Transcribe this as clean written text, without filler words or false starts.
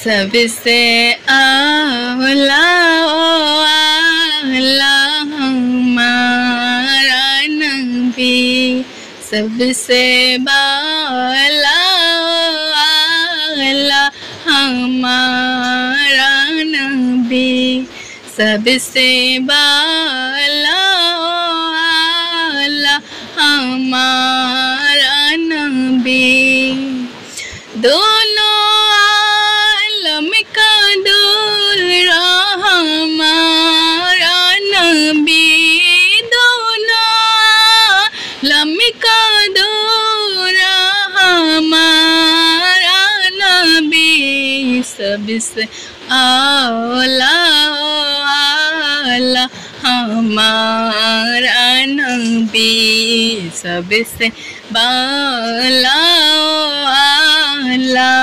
सबसे आला आला हमारा नबी, सबसे बाला आला हमारा नबी, सबसे बाला आला हमारा नबी। दोनों आलम का दूल्हा हमारा नबी, दोनों आलम का दूल्हा हमारा नबी, सबसे आला आला हमारा नबी, सबसे बाला आला